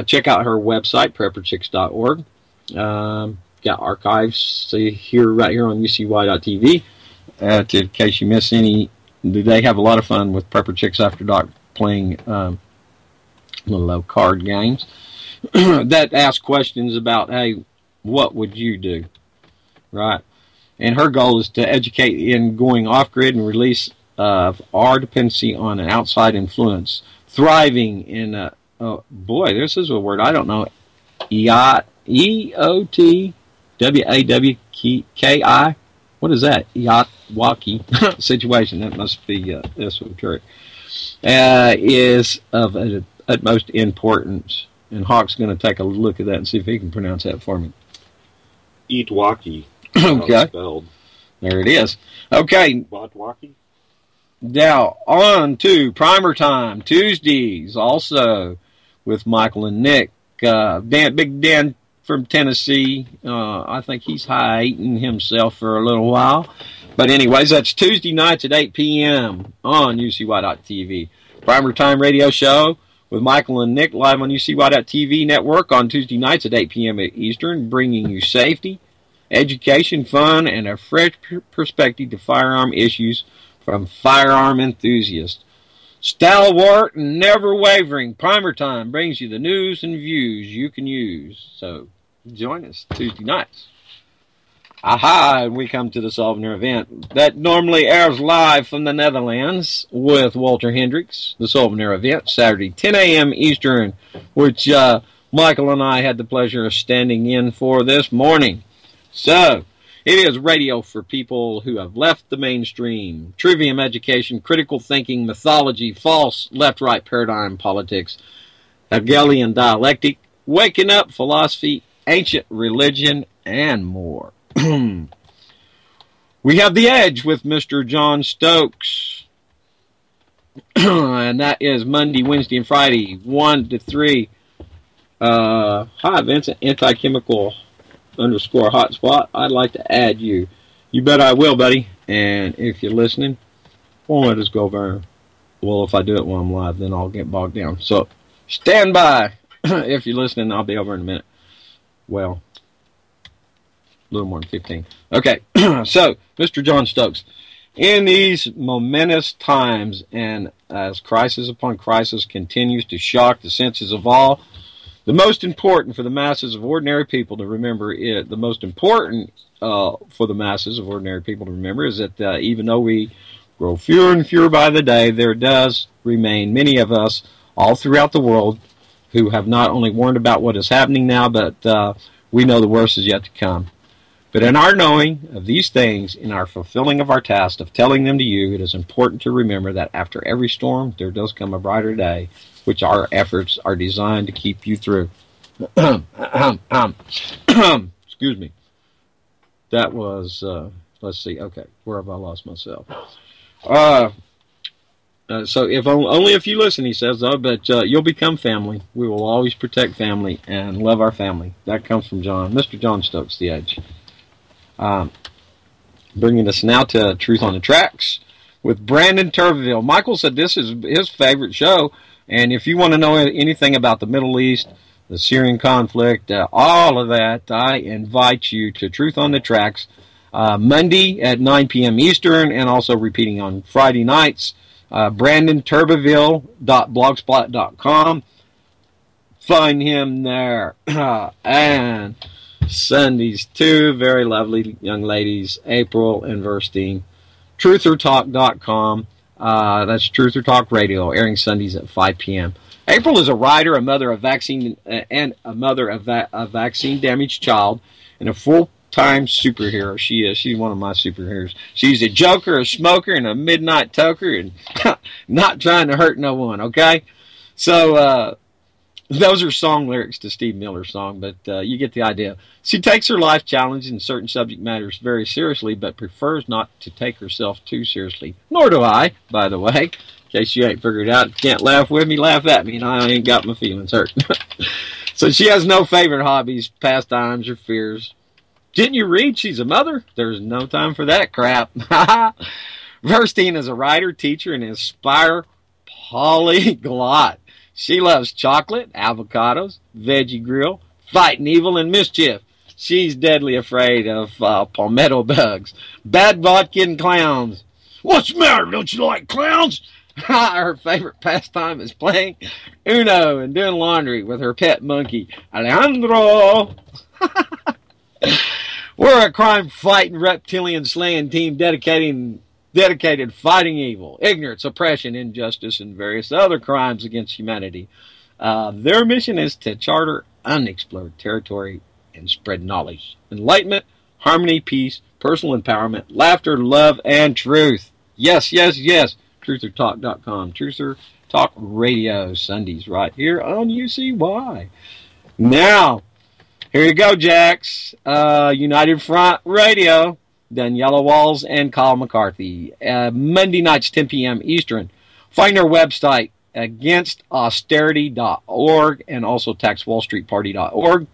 Check out her website, prepperchicks.org. Got archives right here on UCY.tv. In case you miss any, they have a lot of fun with Prepper Chicks After Dark playing little card games that ask questions about, hey, what would you do? Right? And her goal is to educate in going off-grid and release of our dependency on an outside influence. Thriving in a, oh boy, this is a word I don't know. EOTWAWKI. What is that? Eotwaki situation. That must be esoteric. Is of utmost importance. And Hawk's going to take a look at that and see if he can pronounce that for me. Eatwaki. Okay. Spelled. There it is. Okay. Watwaki? Now, on to Primer Time, Tuesdays, also with Michael and Nick. Big Dan from Tennessee. I think he's high-eating himself for a little while. But anyways, that's Tuesday nights at 8 p.m. on UCY.tv. Primer Time radio show with Michael and Nick live on UCY.tv network on Tuesday nights at 8 p.m. Eastern, bringing you safety, education, fun, and a fresh perspective to firearm issues from firearm enthusiasts. Stalwart and never wavering, Primer Time brings you the news and views you can use. So join us Tuesday nights. Aha, and we come to the Solvener event that normally airs live from the Netherlands with Walter Hendricks. The Solvener event, Saturday, 10 a.m. Eastern, which Michael and I had the pleasure of standing in for this morning. So, it is radio for people who have left the mainstream. Trivium education, critical thinking, mythology, false left-right paradigm politics, Hegelian dialectic, waking up philosophy, ancient religion, and more. We have The Edge with Mr. John Stokes. And that is Monday, Wednesday, and Friday, 1 to 3. Hi, Vincent, anti-chemical _hotspot. I'd like to add you. You bet I will, buddy. And if you're listening, won't let us go over. Well, if I do it while I'm live, then I'll get bogged down. So stand by. If you're listening, I'll be over in a minute. Well, a little more than 15. Okay, so Mr. John Stokes. In these momentous times, and as crisis upon crisis continues to shock the senses of all, the most important for the masses of ordinary people to remember is that even though we grow fewer and fewer by the day, there does remain many of us all throughout the world who have not only warned about what is happening now, but we know the worst is yet to come. But in our knowing of these things, in our fulfilling of our task of telling them to you, it is important to remember that after every storm, there does come a brighter day, which our efforts are designed to keep you through. Excuse me. That was, let's see, okay, where have I lost myself? So if only if you listen, he says, though, but you'll become family. We will always protect family and love our family. That comes from Mr. John Stokes, The Edge. Bringing us now to Truth on the Tracks with Brandon Turberville. Michael said this is his favorite show, and if you want to know anything about the Middle East, the Syrian conflict, all of that, I invite you to Truth on the Tracks Monday at 9 p.m. Eastern, and also repeating on Friday nights. BrandonTurberville.blogspot.com. Find him there. And Sundays, two very lovely young ladies, April and Verstein. TruthOrTalk.com. That's Truth or Talk Radio, airing Sundays at 5 p.m. April is a writer, a mother of vaccine a vaccine-damaged child, and a full-time superhero. She is. She's one of my superheroes. She's a joker, a smoker, and a midnight toker, and not trying to hurt no one. Okay, so Those are song lyrics to Steve Miller's song, but you get the idea. She takes her life challenges and certain subject matters very seriously, but prefers not to take herself too seriously. Nor do I, by the way. In case you ain't figured out, you can't laugh with me, laugh at me, and I ain't got my feelings hurt. So she has no favorite hobbies, pastimes, or fears. Didn't you read she's a mother? There's no time for that crap. Verstein is a writer, teacher, and inspire polyglot. She loves chocolate, avocados, veggie grill, fighting evil and mischief. She's deadly afraid of palmetto bugs, bad vodka, and clowns. What's the matter? Don't you like clowns? Her favorite pastime is playing Uno and doing laundry with her pet monkey, Alejandro. We're a crime-fighting, reptilian-slaying team dedicated fighting evil, ignorance, oppression, injustice, and various other crimes against humanity. Their mission is to charter unexplored territory and spread knowledge, enlightenment, harmony, peace, personal empowerment, laughter, love, and truth. Yes, yes, yes. TrutherTalk.com. Truther Talk Radio, Sundays right here on UCY. Now, here you go, Jax. United Front Radio, Daniela Walls and Kyle McCarthy. Monday nights, 10 p.m. Eastern. Find their website, againstausterity.org, and also taxwallstreetparty.org.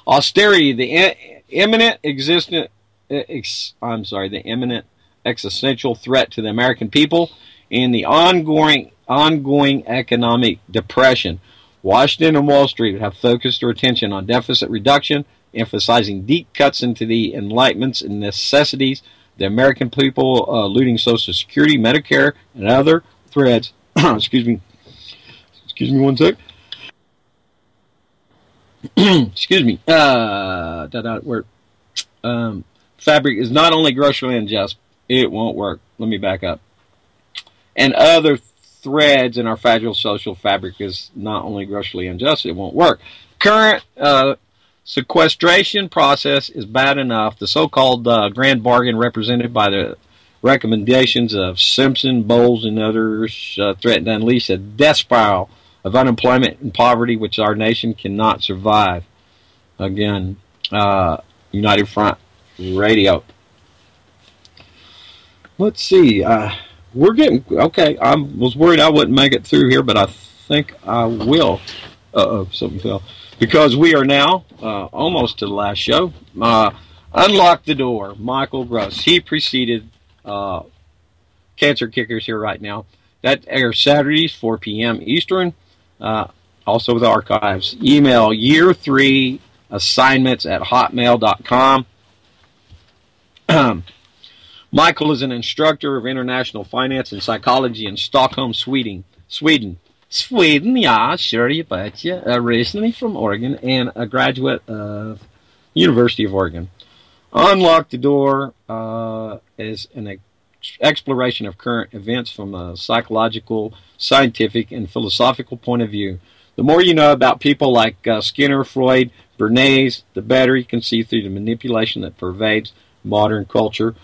Austerity, the imminent existential threat to the American people and the ongoing economic depression. Washington and Wall Street have focused their attention on deficit reduction, emphasizing deep cuts into the enlightenments and necessities the American people, looting Social Security, Medicare, and other threats. Excuse me one sec. Excuse me. Fabric is not only grossly unjust, it won't work. Let me back up. And other threads in our fragile social fabric is not only grossly unjust, it won't work. Current sequestration process is bad enough. The so-called grand bargain represented by the recommendations of Simpson, Bowles, and others threaten to unleash a death spiral of unemployment and poverty which our nation cannot survive. Again, United Front Radio. Let's see. We're getting okay. I was worried I wouldn't make it through here, but I think I will. Something fell. Because we are now almost to the last show. Unlock the Door. Michael Gross. He preceded Cancer Kickers here right now. That airs Saturdays, 4 p.m. Eastern. Also the archives. Email year3assignments@hotmail.com. Michael is an instructor of international finance and psychology in Stockholm, Sweden. Sweden, yeah, sure you betcha. Originally from Oregon and a graduate of University of Oregon. Unlock the Door is an exploration of current events from a psychological, scientific, and philosophical point of view. The more you know about people like Skinner, Freud, Bernays, the better you can see through the manipulation that pervades modern culture.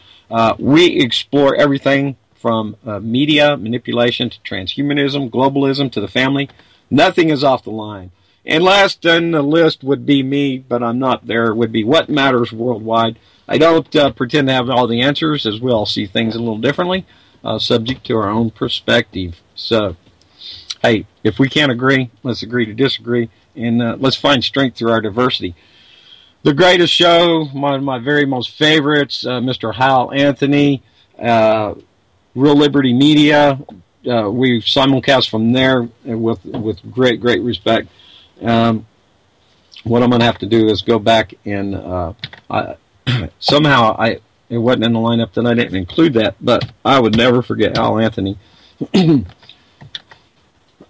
We explore everything from media manipulation to transhumanism, globalism to the family. Nothing is off the line. And last on the list would be me, but I'm not there, would be What Matters Worldwide. I don't pretend to have all the answers, as we all see things a little differently, subject to our own perspective. So, hey, if we can't agree, let's agree to disagree, and let's find strength through our diversity. The greatest show, one of my very most favorites, Mr. Hal Anthony, Real Liberty Media. We simulcast from there with great respect. What I'm going to have to do is go back and somehow it wasn't in the lineup that I didn't include that, but I would never forget Hal Anthony.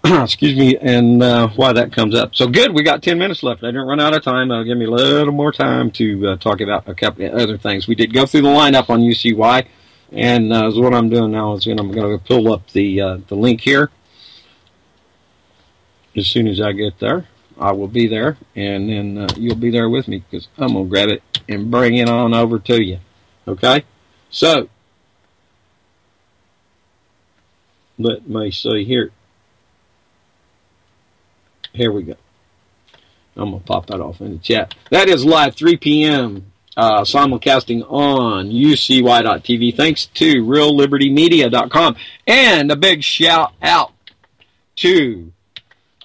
Excuse me, and why that comes up. So good, we got 10 minutes left. I didn't run out of time. That'll give me a little more time to talk about a couple of other things. We did go through the lineup on UCY, and what I'm doing now is I'm going to pull up the link here. As soon as I get there, I will be there, and then you'll be there with me because I'm going to grab it and bring it on over to you. Okay? So, let me see here. Here we go. I'm going to pop that off in the chat. That is live, 3 p.m., simulcasting on UCY.tv. Thanks to RealLibertyMedia.com. And a big shout out to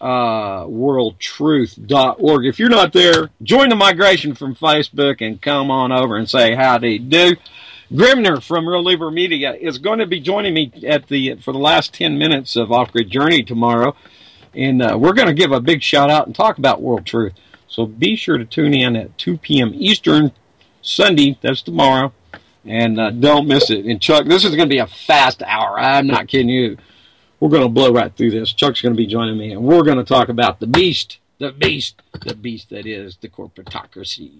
WorldTruth.org. If you're not there, join the migration from Facebook and come on over and say howdy do. Grimner from Real Liberty Media is going to be joining me for the last 10 minutes of Off Grid Journey tomorrow. And we're going to give a big shout out and talk about World Truth. So be sure to tune in at 2 p.m. Eastern Sunday. That's tomorrow. And don't miss it. And Chuck, this is going to be a fast hour. I'm not kidding you. We're going to blow right through this. Chuck's going to be joining me. And we're going to talk about the beast that is the corporatocracy.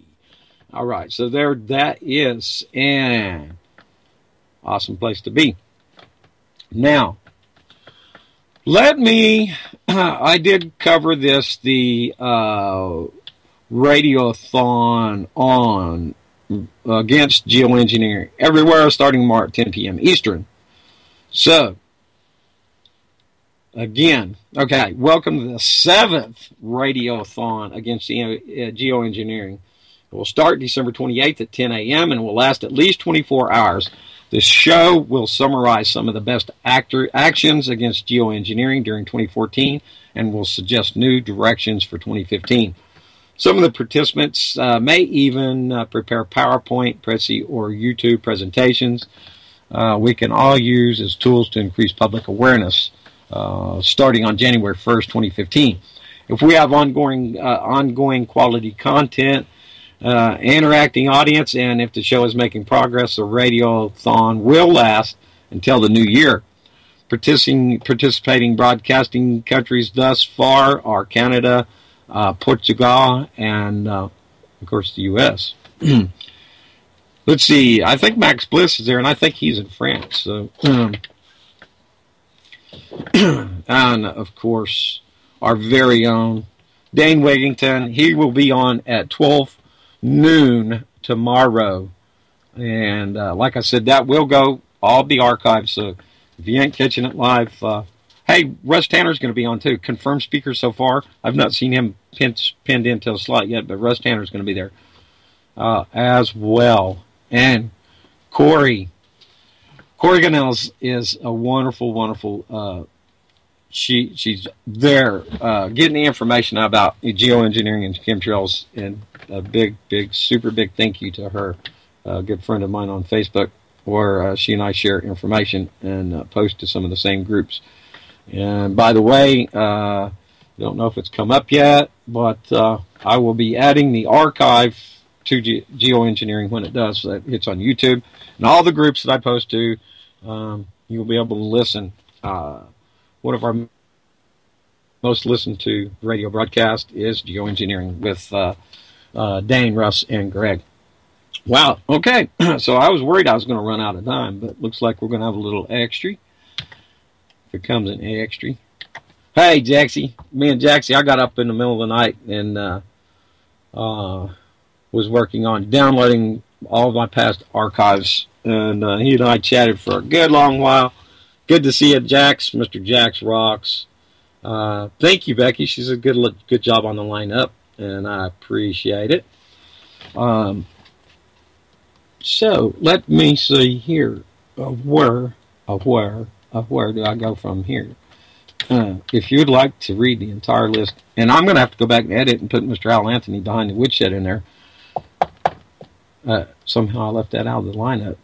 All right. So there that is an awesome place to be. Now, I did cover this, the radiothon on against geoengineering everywhere starting tomorrow at 10 p.m. Eastern. So, again, okay, welcome to the 7th radiothon against geoengineering. It will start December 28th at 10 a.m. and will last at least 24 hours. This show will summarize some of the best actions against geoengineering during 2014 and will suggest new directions for 2015. Some of the participants may even prepare PowerPoint, Prezi, or YouTube presentations we can all use as tools to increase public awareness starting on January 1st, 2015. If we have ongoing quality content, interacting audience, and if the show is making progress, the radiothon will last until the new year. Participating broadcasting countries thus far are Canada, Portugal, and of course the U.S. Let's see. I think Max Bliss is there, and I think he's in France. So, and of course, our very own Dane Wigington. He will be on at 12 noon tomorrow, and like I said, that will go all be archived. So if you ain't catching it live, hey, Russ Tanner's going to be on too. Confirmed speaker so far. I've not seen him pinned into a slot yet, but Russ Tanner's going to be there as well. And Corey Gunnels is a wonderful. She's there getting the information about geoengineering and chemtrails, and a super big thank you to her, a good friend of mine on Facebook, where she and I share information and post to some of the same groups. And by the way, I don't know if it's come up yet, but I will be adding the archive to geoengineering when it does. So it's on YouTube, and all the groups that I post to, you'll be able to listen. One of our most listened to radio broadcast is Geoengineering with Dane, Russ, and Greg. Wow, okay. So I was worried I was going to run out of time, but looks like we're going to have a little extra. If it comes in extra. Hey, Jaxie. Me and Jaxie, I got up in the middle of the night and was working on downloading all of my past archives. And he and I chatted for a good long while. Good to see you, Jax. Mr. Jax rocks. Thank you, Becky. She's a good job on the lineup, and I appreciate it. So let me see here. Where do I go from here? If you'd like to read the entire list, and I'm going to have to go back and edit and put Mr. Al Anthony behind the woodshed in there. Somehow I left that out of the lineup.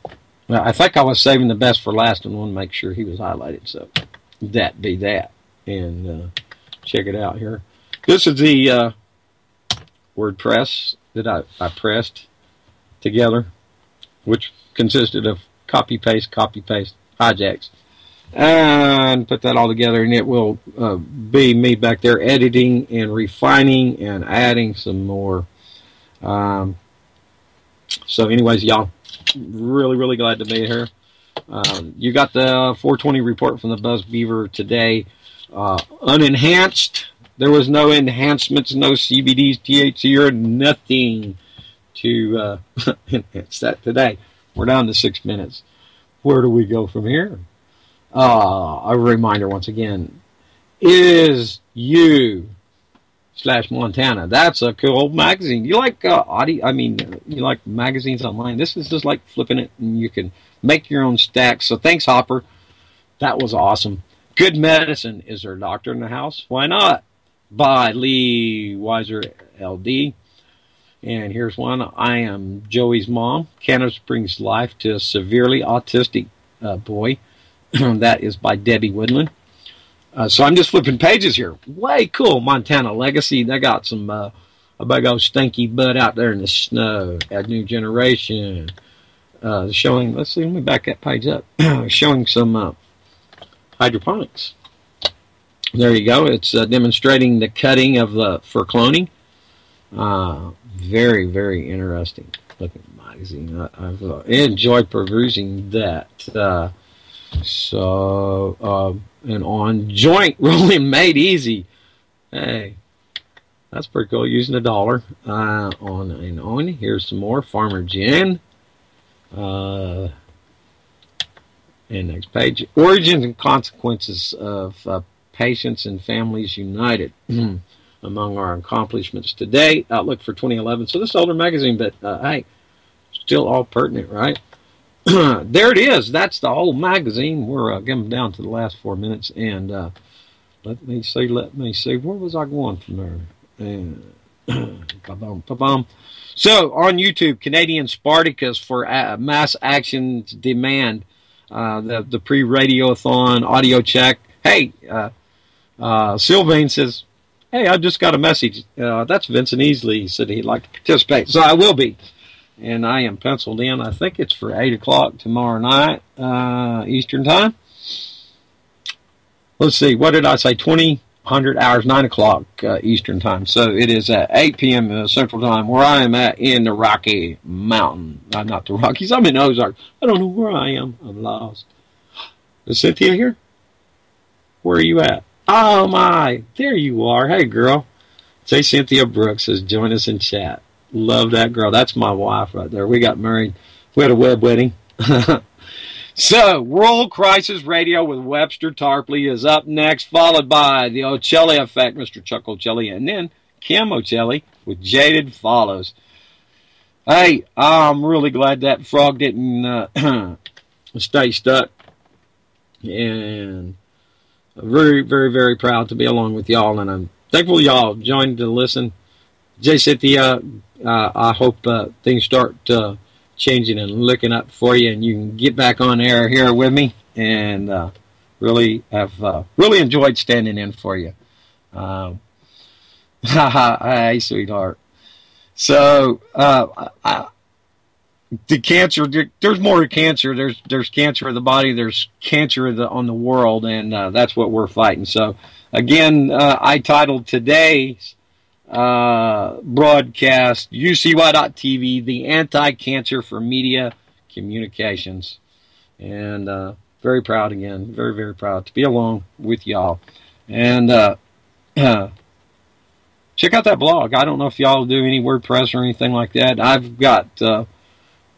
Well, I think I was saving the best for last and wanted to make sure he was highlighted. So that be that. And check it out here. This is the WordPress that I pressed together, which consisted of copy-paste, hijacks. And put that all together, and it will be me back there editing and refining and adding some more. So anyways, y'all, really glad to be here. You got the 420 report from the Buzz Beaver today. Unenhanced. There was no enhancements, no CBDs, THC, or nothing to enhance that today. We're down to 6 minutes. Where do we go from here? A reminder once again, is you Montana. That's a cool magazine. You like audio? I mean, you like magazines online? This is just like flipping it, and you can make your own stacks. So thanks, Hopper. That was awesome. Good medicine. Is there a doctor in the house? Why not? By Lee Weiser, LD. And here's one. I am Joey's mom. Canada brings life to a severely autistic boy. That is by Debbie Woodland. So I'm just flipping pages here. Way cool. Montana Legacy. They got some a big old stinky butt out there in the snow. A new generation. Showing, let's see, let me back that page up. Showing some hydroponics. There you go. It's demonstrating the cutting of for cloning. Very, very interesting looking magazine. I've enjoyed perusing that. And on joint rolling made easy. Hey, that's pretty cool. Using $1 on and on. Here's some more. Farmer Jen. And next page. Origins and consequences of patients and families united. Among our accomplishments today. Outlook for 2011. So this is an older magazine, but hey, still all pertinent, right? There it is. That's the whole magazine. We're getting down to the last 4 minutes, and let me see. Where was I going from there? And so on YouTube, Canadian Spartacus for mass actions demand the pre-radiothon audio check. Hey, Sylvain says, hey, I just got a message. That's Vincent Easley. He said he'd like to participate, so I will be. And I am penciled in. I think it's for 8 o'clock tomorrow night, Eastern Time. Let's see. What did I say? 2000 hours, 9 o'clock Eastern Time. So it is at 8 p.m. Central Time, where I am at in the Rocky Mountain. Not the Rockies. I'm in Ozark. I don't know where I am. I'm lost. Is Cynthia here? Where are you at? Oh, my. There you are. Hey, girl. Say Cynthia Brooks says, join us in chat. Love that girl. That's my wife right there. We got married. We had a web wedding. So, World Crisis Radio with Webster Tarpley is up next, followed by the Ocelli Effect, Mr. Chuck Ocelli, and then Kim Ocelli with Jaded follows. Hey, I'm really glad that frog didn't stay stuck. And very, very, very proud to be along with y'all, and I'm thankful y'all joined to listen. Jay Cynthia, I hope things start changing and looking up for you, and you can get back on air here with me, and really have really enjoyed standing in for you. Hey, sweetheart. So the cancer, there's more to cancer. There's cancer of the body. There's cancer on the world, and that's what we're fighting. So again, I titled today's broadcast UCY.TV, the anti-cancer for media communications. And very proud again, very, very proud to be along with y'all. And check out that blog. I don't know if y'all do any WordPress or anything like that. I've got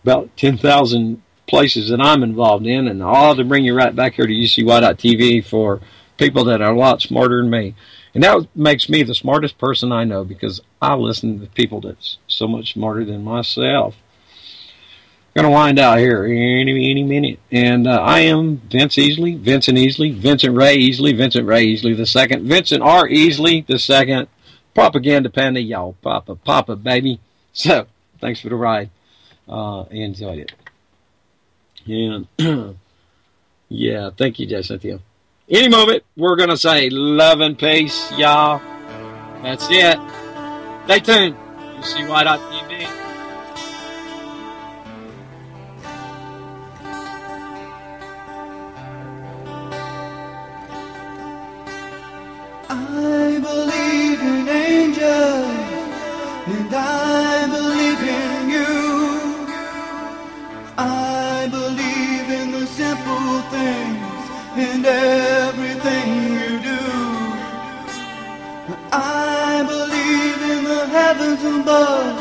about 10,000 places that I'm involved in, and all to bring you right back here to UCY.TV for people that are a lot smarter than me. And that makes me the smartest person I know, because I listen to people that's so much smarter than myself. I'm going to wind out here any minute. And I am Vince Easley, Vincent Easley, Vincent Ray Easley, Vincent Ray Easley II, Vincent R. Easley II, Propaganda Panda, y'all, Papa, baby. So, thanks for the ride. Enjoyed it. And, yeah, thank you, Jay Cynthia. Any moment, we're going to say love and peace, y'all. That's it. Stay tuned. UCY.TV. I believe in angels, and I believe in you. I believe in the simple things and everything you do. I believe in the heavens above,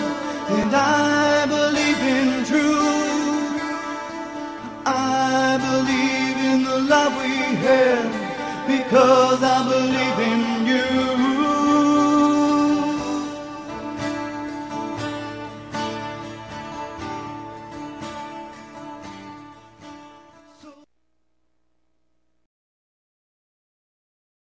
and I believe in truth. I believe in the love we have, because I believe in you.